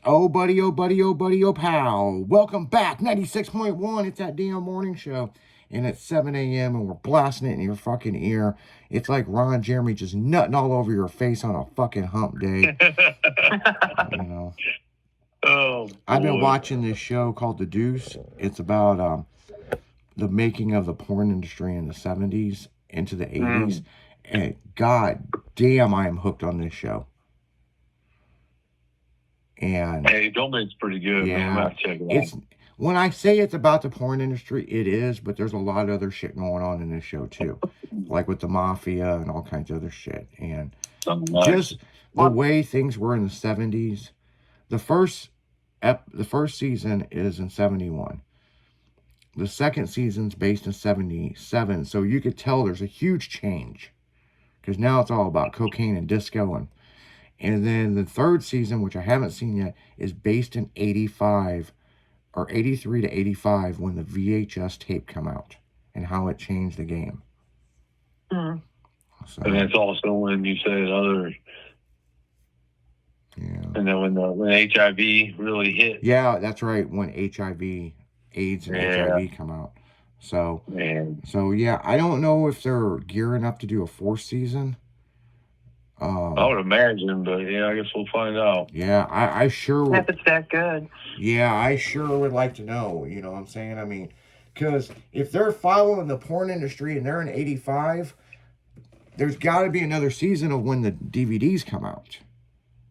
Oh, buddy, oh, buddy, oh, buddy, oh, pal. Welcome back. 96.1. It's that damn morning show. And it's 7 a.m. and we're blasting it in your fucking ear. It's like Ron Jeremy just nutting all over your face on a fucking hump day. You know. Oh, I've been watching this show called The Deuce. It's about the making of the porn industry in the 70s into the 80s. And god damn, I am hooked on this show. And hey, Dominic's pretty good. Yeah, man. I'm gonna check it it's when I say it's about the porn industry, it is, but there's a lot of other shit going on in this show too, like with the mafia and all kinds of other shit, and just the way things were in the 70s. The first season is in 71. The second season's based in 77, so you could tell there's a huge change because now it's all about cocaine and disco and then the third season, which I haven't seen yet, is based in 85 or 83 to 85 when the VHS tape come out and how it changed the game. So, and it's also when you said others. Yeah. And then when HIV really hit. Yeah, that's right. When HIV, AIDS and HIV come out. So, yeah, I don't know if they're gearing up to do a fourth season. I would imagine, but yeah, I guess we'll find out. Yeah, I sure would. If it's that good. Yeah, I sure would like to know. You know what I'm saying? I mean, because if they're following the porn industry and they're in 85, there's got to be another season of when the DVDs come out.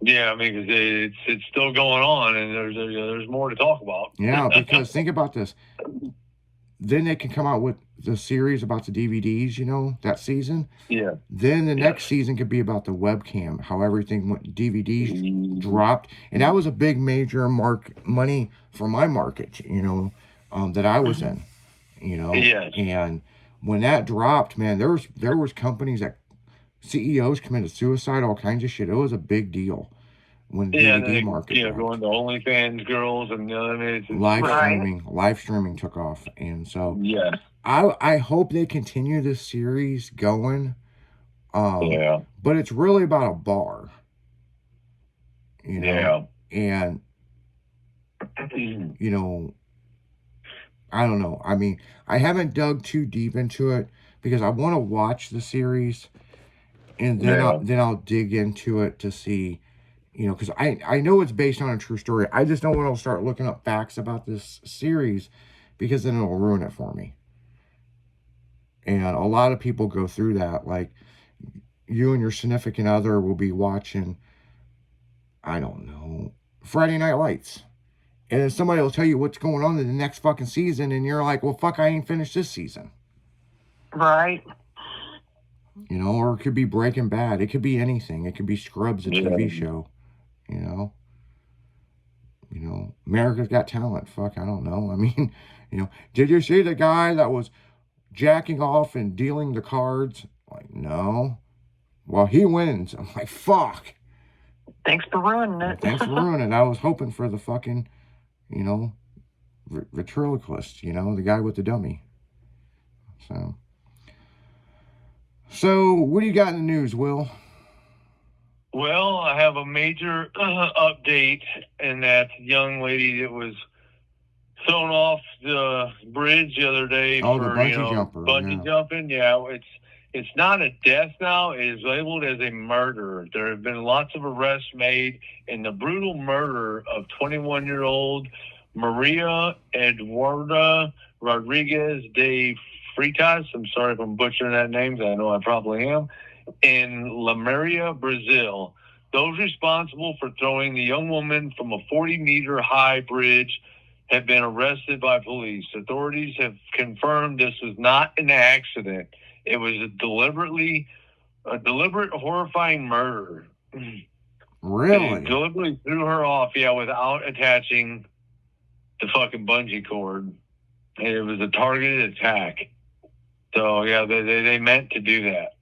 Yeah, I mean, because it's still going on, and there's more to talk about. Yeah, because think about this. Then they can come out with the series about the DVDs, you know, that season. Yeah. Then the next season could be about the webcam, how everything went, DVDs dropped. And that was a big major money for my market, you know, that I was in, you know. Yes. And when that dropped, man, there was companies that CEOs committed suicide, all kinds of shit. It was a big deal when the DVD market dropped. Going to OnlyFans girls and live streaming took off, and so yeah, I hope they continue this series going. But it's really about a bar, you know, and you know, I don't know. I mean, I haven't dug too deep into it because I want to watch the series, and then I'll dig into it to see. You know, because I know it's based on a true story. I just don't want to start looking up facts about this series because then it'll ruin it for me. And a lot of people go through that. Like, you and your significant other will be watching, I don't know, Friday Night Lights. And then somebody will tell you what's going on in the next fucking season. And you're like, well, fuck, I ain't finished this season. Right. You know, or it could be Breaking Bad. It could be anything. It could be Scrubs, a TV show. You know, America's Got Talent. Fuck, I don't know. I mean, you know, did you see the guy that was jacking off and dealing the cards? Like, no. Well, he wins. I'm like, fuck. Thanks for ruining it. Thanks for ruining it. I was hoping for the fucking, you know, ventriloquist, you know, the guy with the dummy. So, what do you got in the news, Will? Well, I have a major update in that young lady that was thrown off the bridge the other day for the bungee jumper. Bungee jumping. Yeah, it's not a death now. It is labeled as a murder. There have been lots of arrests made in the brutal murder of 21-year-old Maria Eduarda Rodriguez de Freitas. I'm sorry if I'm butchering that name. I know I probably am. In Limeira, Brazil. Those responsible for throwing the young woman from a 40-meter high bridge have been arrested by police. Authorities have confirmed this was not an accident. It was a deliberate, horrifying murder. Really? They deliberately threw her off, without attaching the fucking bungee cord. And it was a targeted attack. So, they meant to do that.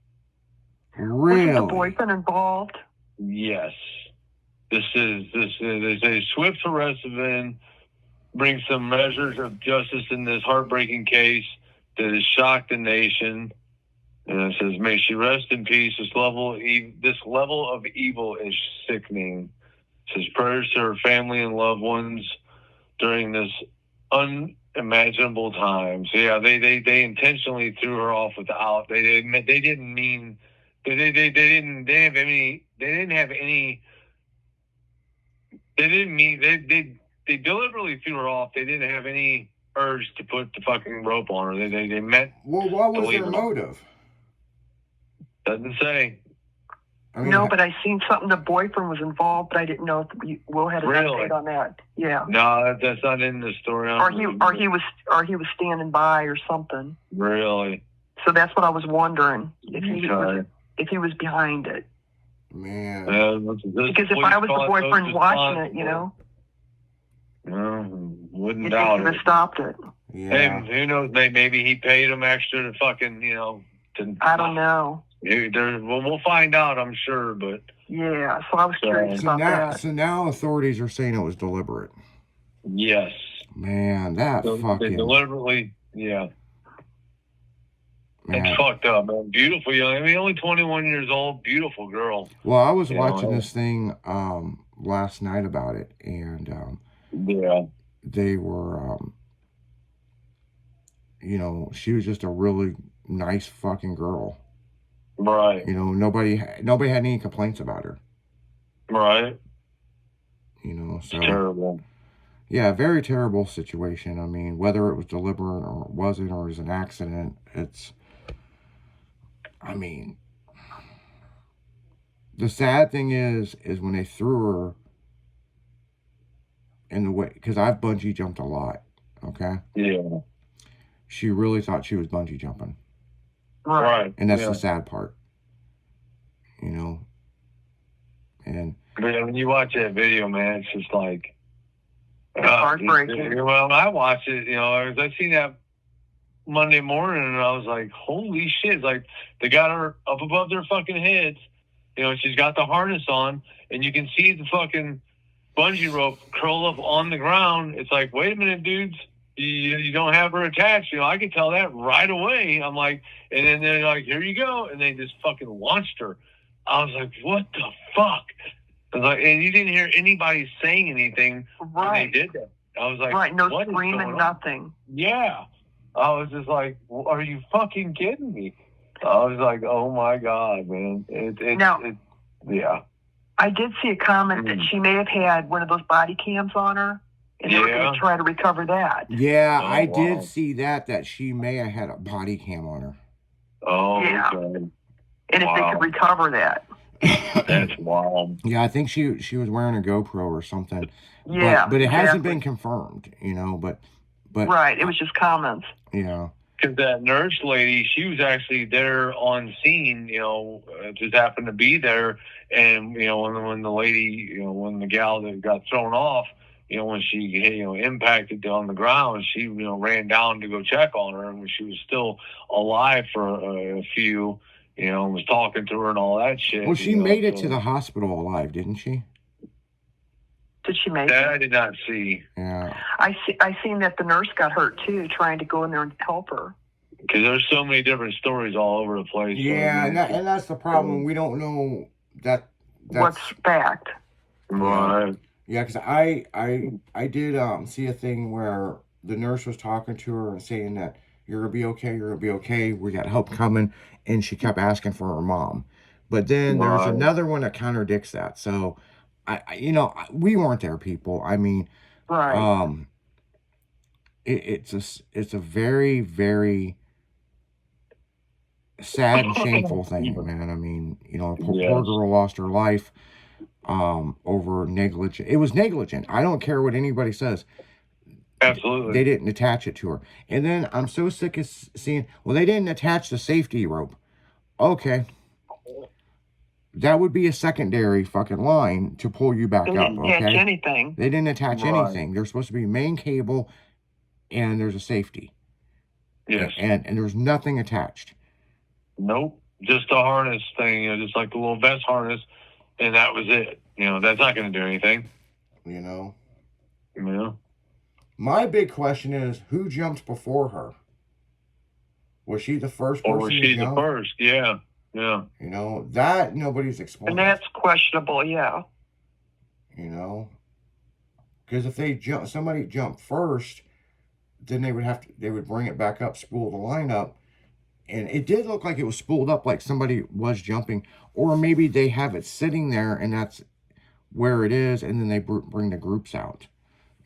Really? Was the boyfriend involved? Yes. This is a swift arrest event brings some measures of justice in this heartbreaking case that has shocked the nation. And it says, "May she rest in peace. This level of evil is sickening." Says prayers to her family and loved ones during this unimaginable time. So yeah, they intentionally threw her off without. They didn't mean. They didn't have any. They didn't have any. They didn't mean. They deliberately threw her off. They didn't have any urge to put the fucking rope on her. They meant. Well, what was their motive? Doesn't say. I mean, No, but I seen something. The boyfriend was involved, but I didn't know if Will had an update on that. Yeah. No, that's not in the story. Or he was standing by or something. Really. So that's what I was wondering if he was behind it. Man. Because if I was the boyfriend watching it, wouldn't doubt he would have stopped it. Yeah. Hey, who knows? Maybe he paid him extra to fucking, I don't know. We'll find out, I'm sure, but yeah. So I was curious about that. So now authorities are saying it was deliberate. Yes. Man, that fucking. They deliberately, yeah. Man. It's fucked up, man. Beautiful young. I mean, only 21 years old. Beautiful girl. Well, I was watching this thing last night about it, and yeah, they were, she was just a really nice fucking girl. Right. Nobody had any complaints about her. Right. So it's terrible. Yeah, very terrible situation. I mean, whether it was deliberate or it wasn't, or it was an accident, the sad thing is when they threw her in the way, because I've bungee jumped a lot, okay? Yeah. She really thought she was bungee jumping. Right. And that's the sad part, And when you watch that video, man, it's just like heartbreaking. Well, I watched it, I seen that Monday morning, and I was like, holy shit. It's like they got her up above their fucking heads. She's got the harness on, and you can see the fucking bungee rope curl up on the ground. It's like, wait a minute, dudes. You don't have her attached. I could tell that right away. I'm like, and then they're like, here you go. And they just fucking launched her. I was like, what the fuck? I was like, and you didn't hear anybody saying anything when they did that. I was like, right, no what screaming, nothing. Yeah. I was just like, are you fucking kidding me? I was like, oh my God, man. Yeah. I did see a comment that she may have had one of those body cams on her. And they were going to try to recover that. Yeah, I did see that she may have had a body cam on her. Oh, yeah. Okay. And if they could recover that. That's wild. Yeah, I think she was wearing a GoPro or something. Yeah. But it hasn't been confirmed, but right, it was just comments. Yeah. Because that nurse lady, she was actually there on scene, just happened to be there. And, when the lady, when the gal that got thrown off, when she, impacted on the ground, she, ran down to go check on her. And when she was still alive for a few, was talking to her and all that shit. Well, she made it to the hospital alive, didn't she? Did she make that it? I did not see. Yeah. I seen that the nurse got hurt too, trying to go in there and help her. Because there's so many different stories all over the place. Yeah, and that's the problem. We don't know that's what's fact. Right. Yeah, because I did see a thing where the nurse was talking to her and saying that you're gonna be okay, you're gonna be okay. We got help coming, and she kept asking for her mom. But then there's another one that contradicts that. So, we weren't there, people. I mean, right. It's a very, very sad and shameful thing, man. I mean, poor girl lost her life over negligent. It was negligent. I don't care what anybody says. Absolutely. They didn't attach it to her. And then I'm so sick of seeing, well, they didn't attach the safety rope. Okay. That would be a secondary fucking line to pull you back up, okay? They didn't attach anything. They didn't attach anything. There's supposed to be main cable and there's a safety. Yes. And there's nothing attached. Nope. Just a harness thing, just like the little vest harness, and that was it. That's not going to do anything. Yeah. My big question is, who jumped before her? Was she the first person? Or was she the first? Yeah. Yeah. That nobody's explaining. And that's questionable, yeah. you know, because if somebody jumped first, then they would bring it back up, spool the line up, and it did look like it was spooled up, like somebody was jumping, or maybe they have it sitting there and that's where it is, and then they bring the groups out,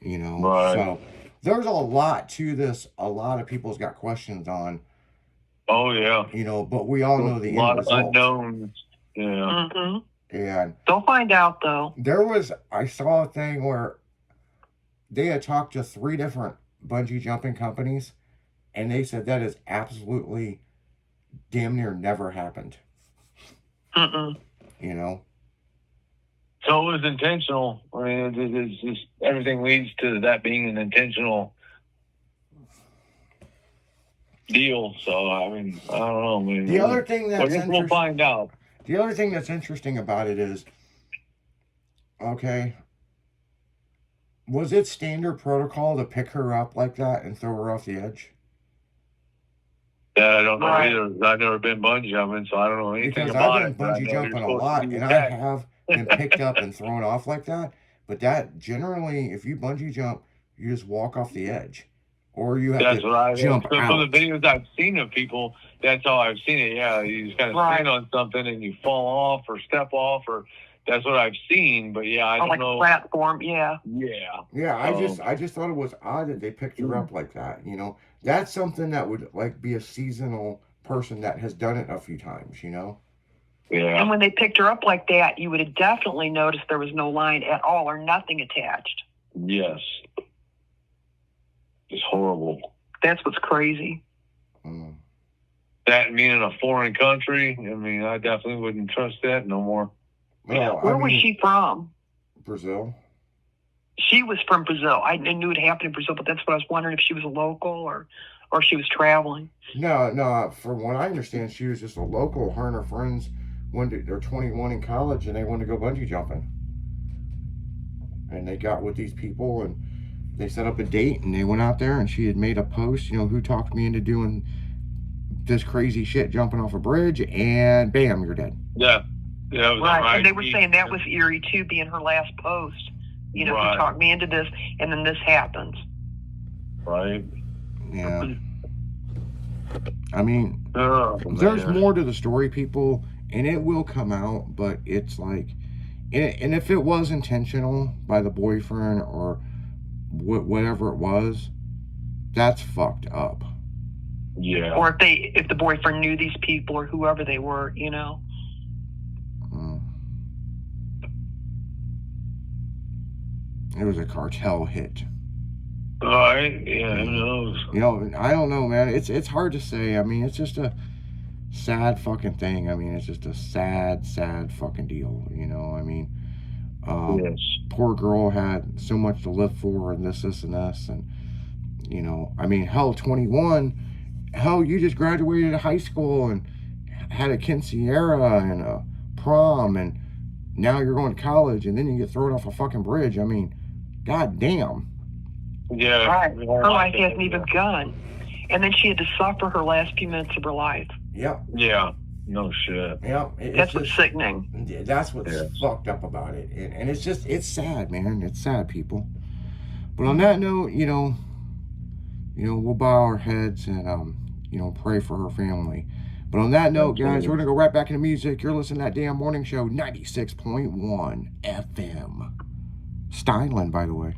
you know. Right. So there's a lot to this. A lot of people's got questions on. Oh yeah. You know, but we all know the end lot result. of unknowns. Yeah. Mm-hmm. And They'll find out though. I saw a thing where they had talked to 3 different bungee jumping companies, and they said that is absolutely damn near never happened. Mm-mm. You know. So it was intentional. I mean, it's just everything leads to that being an intentional deal. So I mean, I don't know. I mean, The other thing that's we'll find out. The other thing that's interesting about it is, okay, was it standard protocol to pick her up like that and throw her off the edge? Yeah, I don't know Right. either. I've never been bungee jumping, so I don't know anything Because about I've it. been bungee jumping a lot, and I have been picked up and thrown off like that. But that generally, if you bungee jump, you just walk off the edge, or you have That's to what I jump so out. from the videos I've seen of people, that's how I've seen it. Yeah, you just kind of Right. stand on something and you fall off or step off, or that's what I've seen. But yeah, I On don't like know. a platform, yeah. Yeah, Yeah, I just thought it was odd that they picked her up like that. You know, that's something that would like be a seasonal person that has done it a few times. You know. yeah. And when they picked her up like that, you would have definitely noticed there was no line at all or nothing attached. Yes. It's horrible. That's what's crazy. Mm. That and being in a foreign country, I mean, I definitely wouldn't trust that no more. Well, Where I was mean, she from? Brazil. She was from Brazil. I knew it happened in Brazil, but that's what I was wondering, if she was a local or she was traveling. No. From what I understand, she was just a local. Her and her friends they're 21 in college, and they wanted to go bungee jumping. And they got with these people, and they set up a date, and they went out there, and she had made a post, you know, who talked me into doing this crazy shit, jumping off a bridge, and bam, you're dead. Yeah. Yeah, it was Right. And they were saying that was eerie too, being her last post. You know, Right. who talked me into this, and then this happens. right. Yeah. I mean, Oh, there's man. more to the story, people, and it will come out, but it's like, and if it was intentional by the boyfriend or whatever it was, that's fucked up. Yeah. Or if the boyfriend knew these people or whoever they were, you know. It was a cartel hit. Right. Yeah, who knows? You know, I don't know, man. It's hard to say. I mean, it's just a sad fucking thing. I mean, it's just a sad fucking deal. You know, I mean, Yes. poor girl had so much to live for, and this, and this, and you know, I mean, hell, 21. Hell, you just graduated high school and had a quinceañera and a prom, and now you're going to college, and then you get thrown off a fucking bridge. I mean, god damn. Yeah. Right. Her life hasn't even begun. And then she had to suffer her last few minutes of her life. Yep. Yeah. No shit. Yep. That's what's sickening. That's what's Yes. fucked up about it. And it's just, it's sad, man. It's sad, people. But on that note, you know, we'll bow our heads and, you know, pray for her family. But on that note, guys, we're going to go right back into music. You're listening to That Damn Morning Show, 96.1 FM. Styling, by the way.